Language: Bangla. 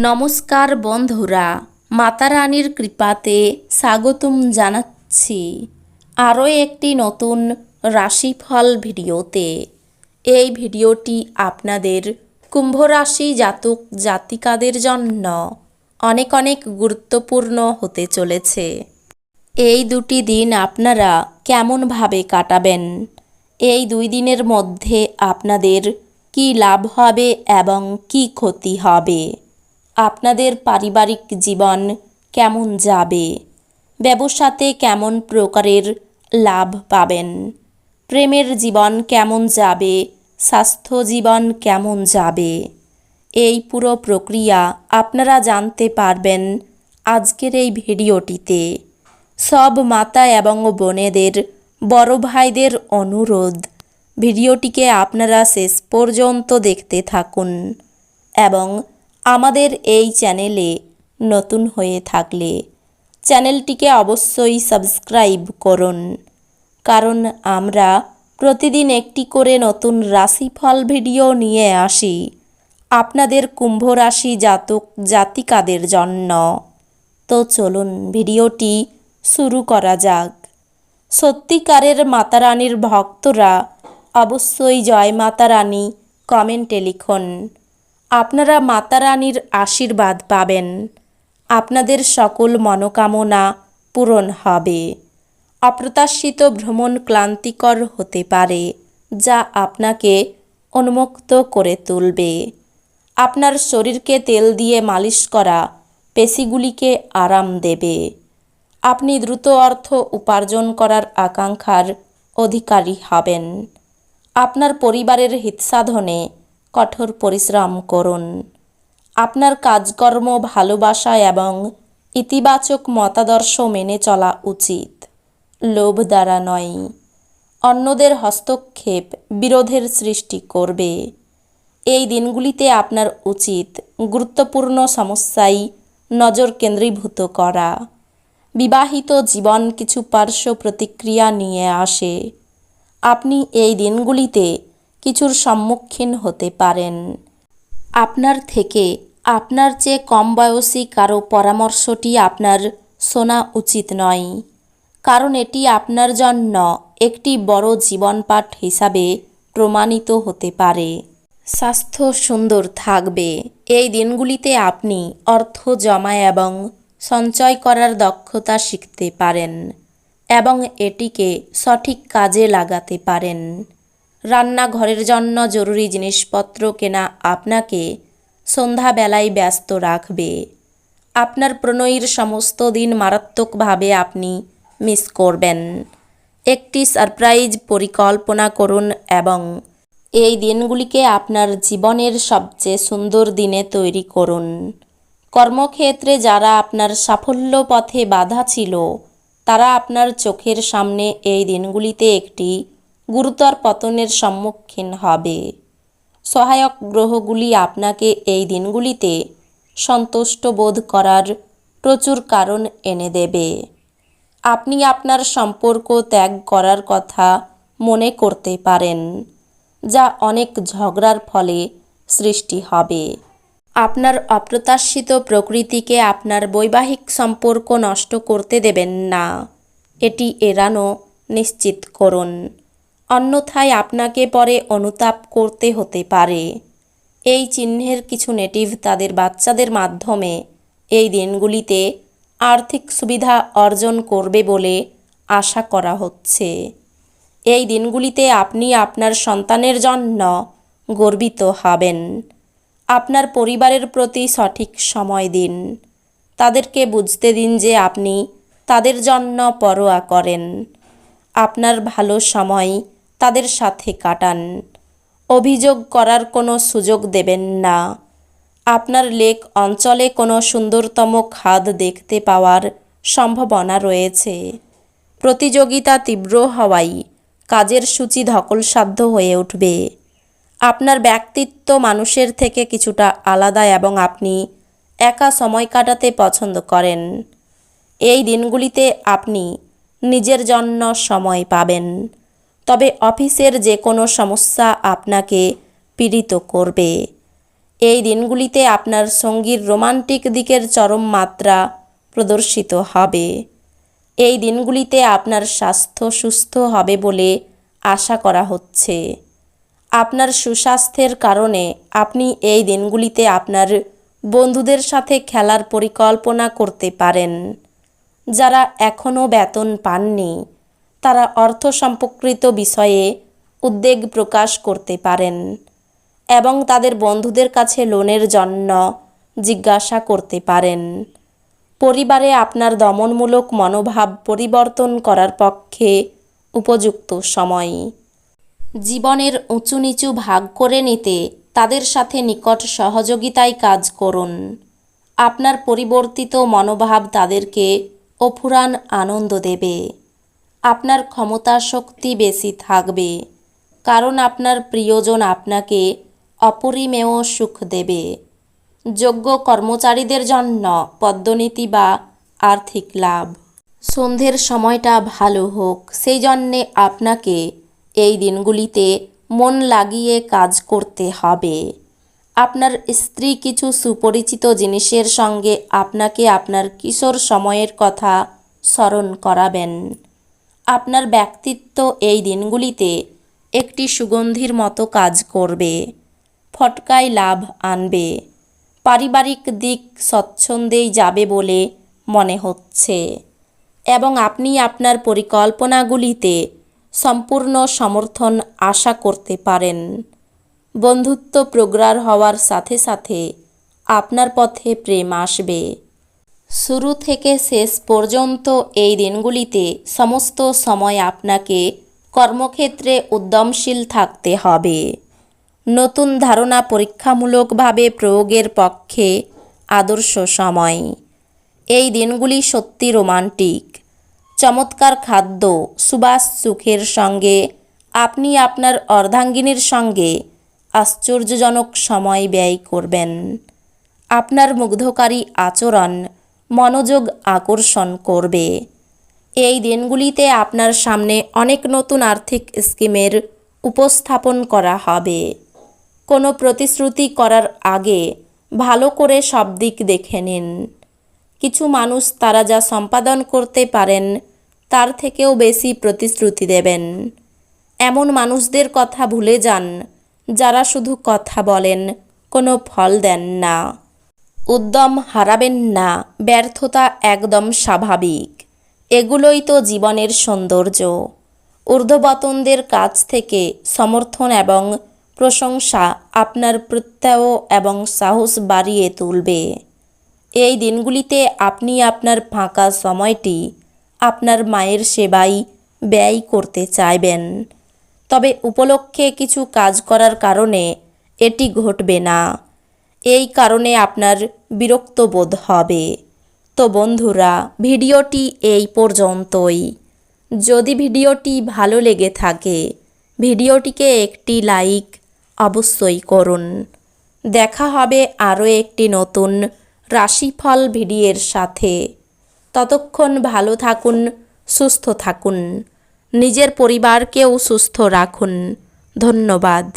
নমস্কার বন্ধুরা, মাতা রানীর কৃপাতে স্বাগতম জানাচ্ছি আরও একটি নতুন রাশিফল ভিডিওতে। এই ভিডিওটি আপনাদের কুম্ভ রাশি জাতক জাতিকাদের জন্য অনেক অনেক গুরুত্বপূর্ণ হতে চলেছে। এই দুটি দিন আপনারা কেমনভাবে কাটাবেন, এই 2 দিনের মধ্যে আপনাদের কি লাভ হবে এবং কি ক্ষতি হবে, আপনাদের পারিবারিক জীবন কেমন যাবে, ব্যবসাতে কেমন প্রকারের লাভ পাবেন, প্রেমের জীবন কেমন যাবে, স্বাস্থ্য জীবন কেমন যাবে, এই পুরো প্রক্রিয়া আপনারা জানতে পারবেন আজকের এই ভিডিওটিতে। সব মাতা এবং বোনেদের, বড় ভাইদের অনুরোধ, ভিডিওটিকে আপনারা শেষ পর্যন্ত দেখতে থাকুন এবং আমাদের এই চ্যানেলে নতুন হয়ে থাকলে চ্যানেলটিকে অবশ্যই সাবস্ক্রাইব করুন, কারণ আমরা প্রতিদিন একটি করে নতুন রাশিফল ভিডিও নিয়ে আসি আপনাদের কুম্ভ রাশি জাতক জাতিকাদের জন্য। তো চলুন ভিডিওটি শুরু করা যাক। সত্যিকারের মাতা রানীর ভক্তরা অবশ্যই জয় মাতা রানী কমেন্টে লিখুন। আপনারা মাতা রানীর আশীর্বাদ পাবেন, আপনাদের সকল মনোকামনা পূরণ হবে। অপ্রত্যাশিত ভ্রমণ ক্লান্তিকর হতে পারে, যা আপনাকে উন্মুক্ত করে তুলবে। আপনার শরীরকে তেল দিয়ে মালিশ করা পেশিগুলিকে আরাম দেবে। আপনি দ্রুত অর্থ উপার্জন করার আকাঙ্ক্ষার অধিকারী হবেন। আপনার পরিবারের হিতসাধনে কঠোর পরিশ্রম করুন। আপনার কাজকর্ম, ভালোবাসা এবং ইতিবাচক মতাদর্শ মেনে চলা উচিত, লোভ দ্বারা নয়। অন্যদের হস্তক্ষেপ বিরোধের সৃষ্টি করবে। এই দিনগুলিতে আপনার উচিত গুরুত্বপূর্ণ সমস্যায় নজর কেন্দ্রীভূত করা। বিবাহিত জীবন কিছু পার্শ্ব প্রতিক্রিয়া নিয়ে আসে। আপনি এই দিনগুলিতে কিছুর সম্মুখীন হতে পারেন। আপনার থেকে আপনার চেয়ে কম বয়সী কারো পরামর্শটি আপনার শোনা উচিত নয়, কারণ এটি আপনার জন্য একটি বড় জীবনপাঠ হিসাবে প্রমাণিত হতে পারে। স্বাস্থ্য সুন্দর থাকবে। এই দিনগুলিতে আপনি অর্থ জমা এবং সঞ্চয় করার দক্ষতা শিখতে পারেন এবং এটিকে সঠিক কাজে লাগাতে পারেন। রান্নাঘরের জন্য জরুরি জিনিসপত্র কেনা আপনাকে সন্ধ্যাবেলায় ব্যস্ত রাখবে। আপনার প্রণয়ীর সমস্ত দিন মারাত্মকভাবে আপনি মিস করবেন। একটি সারপ্রাইজ পরিকল্পনা করুন এবং এই দিনগুলিকে আপনার জীবনের সবচেয়ে সুন্দর দিনে তৈরি করুন। কর্মক্ষেত্রে যারা আপনার সাফল্য পথে বাধা ছিল, তারা আপনার চোখের সামনে এই দিনগুলিতে একটি গুরুতর পতনের সম্মুখীন হবে। সহায়ক গ্রহগুলি আপনাকে এই দিনগুলিতে সন্তুষ্ট বোধ করার প্রচুর কারণ এনে দেবে। আপনি আপনার সম্পর্ক ত্যাগ করার কথা মনে করতে পারেন, যা অনেক ঝগড়ার ফলে সৃষ্টি হবে। আপনার অপ্রত্যাশিত প্রকৃতিকে আপনার বৈবাহিক সম্পর্ক নষ্ট করতে দেবেন না, এটি এড়ানো নিশ্চিত করুন, অন্যথায় আপনাকে পরে অনুতাপ করতে হতে পারে। এই চিহ্নের কিছু নেটিভ তাদের বাচ্চাদের মাধ্যমে এই দিনগুলিতে আর্থিক সুবিধা অর্জন করবে বলে আশা করা হচ্ছে। এই দিনগুলিতে আপনি আপনার সন্তানের জন্য গর্বিত হবেন। আপনার পরিবারের প্রতি সঠিক সময় দিন। তাদেরকে বুঝতে দিন যে আপনি তাদের জন্য পরোয়া করেন। আপনার ভালো সময় তাদের সাথে কাটান। অভিযোগ করার কোনো সুযোগ দেবেন না। আপনার লেক অঞ্চলে কোনো সুন্দরতম খাদ দেখতে পাওয়ার সম্ভাবনা রয়েছে। প্রতিযোগিতা তীব্র হওয়ায় কাজের সূচি ধকলসাধ্য হয়ে উঠবে। আপনার ব্যক্তিত্ব মানুষের থেকে কিছুটা আলাদা এবং আপনি একা সময় কাটাতে পছন্দ করেন। এই দিনগুলিতে আপনি নিজের জন্য সময় পাবেন, তবে অফিসের যে কোনো সমস্যা আপনাকে পীড়িত করবে। এই দিনগুলিতে আপনার সঙ্গীর রোমান্টিক দিকের চরম মাত্রা প্রদর্শিত হবে। এই দিনগুলিতে আপনার স্বাস্থ্য সুস্থ হবে বলে আশা করা হচ্ছে। আপনার সুস্বাস্থ্যের কারণে আপনি এই দিনগুলিতে আপনার বন্ধুদের সাথে খেলার পরিকল্পনা করতে পারেন। যারা এখনও বেতন পাননি তারা অর্থ সম্পর্কিত বিষয়ে উদ্বেগ প্রকাশ করতে পারেন এবং তাদের বন্ধুদের কাছে লোনের জন্য জিজ্ঞাসা করতে পারেন। পরিবারে আপনার দমনমূলক মনোভাব পরিবর্তন করার পক্ষে উপযুক্ত সময়। জীবনের উঁচু নিচু ভাগ করে নিতে তাদের সাথে নিকট সহযোগিতায় কাজ করুন। আপনার পরিবর্তিত মনোভাব তাদেরকে অফুরান আনন্দ দেবে। আপনার ক্ষমতা শক্তি বেশি থাকবে, কারণ আপনার প্রিয়জন আপনাকে অপরিমেয় সুখ দেবে। যোগ্য কর্মচারীদের জন্য পদোন্নতি বা আর্থিক লাভ। সন্ধ্যের সময়টা ভালো হোক, সেই জন্যে আপনাকে এই দিনগুলিতে মন লাগিয়ে কাজ করতে হবে। আপনার স্ত্রী কিছু সুপরিচিত জিনিসের সঙ্গে আপনাকে আপনার কিশোর সময়ের কথা স্মরণ করাবেন। আপনার ব্যক্তিত্ব এই দিনগুলিতে একটি সুগন্ধির মতো কাজ করবে, ফটকায় লাভ আনবে। পারিবারিক দিক স্বচ্ছন্দেই যাবে বলে মনে হচ্ছে এবং আপনি আপনার পরিকল্পনাগুলিতে সম্পূর্ণ সমর্থন আশা করতে পারেন। বন্ধুত্ব প্রগাঢ় হওয়ার সাথে সাথে আপনার পথে প্রেম আসবে। শুরু থেকে শেষ পর্যন্ত এই দিনগুলিতে সমস্ত সময় আপনাকে কর্মক্ষেত্রে উদ্যমশীল থাকতে হবে। নতুন ধারণা পরীক্ষামূলকভাবে প্রয়োগের পক্ষে আদর্শ সময়। এই দিনগুলি সত্যি রোমান্টিক। চমৎকার খাদ্য, সুবাস সুখের সঙ্গে আপনি আপনার অর্ধাঙ্গিনীর সঙ্গে আশ্চর্যজনক সময় ব্যয় করবেন। আপনার মুগ্ধকারী আচরণ মনোযোগ আকর্ষণ করবে। এই দিনগুলিতে আপনার সামনে অনেক নতুন আর্থিক স্কিমের উপস্থাপন করা হবে। কোনো প্রতিশ্রুতি করার আগে ভালো করে সব দিক দেখে নিন। কিছু মানুষ তারা যা সম্পাদন করতে পারেন তার থেকেও বেশি প্রতিশ্রুতি দেবেন। এমন মানুষদের কথা ভুলে যান যারা শুধু কথা বলেন, কোনো ফল দেন না। উদ্যম হারাবেন না, ব্যর্থতা একদম স্বাভাবিক। এগুলোই তো জীবনের সৌন্দর্য। ঊর্ধ্বতনদের কাছ থেকে সমর্থন এবং প্রশংসা আপনার প্রত্যয় এবং সাহস বাড়িয়ে তুলবে। এই দিনগুলিতে আপনি আপনার ফাঁকা সময়টি আপনার মায়ের সেবায় ব্যয় করতে চাইবেন, তবে উপলক্ষে কিছু কাজ করার কারণে এটি ঘটবে না। এই কারণে আপনার বিরক্ত বোধ হবে। তো বন্ধুরা, ভিডিওটি এই পর্যন্তই। যদি ভিডিওটি ভালো লেগে থাকে ভিডিওটিকে একটি লাইক অবশ্যই করুন। দেখা হবে আরও একটি নতুন রাশিফল ভিডিওর সাথে। ততক্ষণ ভালো থাকুন, সুস্থ থাকুন, নিজের পরিবারকেও সুস্থ রাখুন। ধন্যবাদ।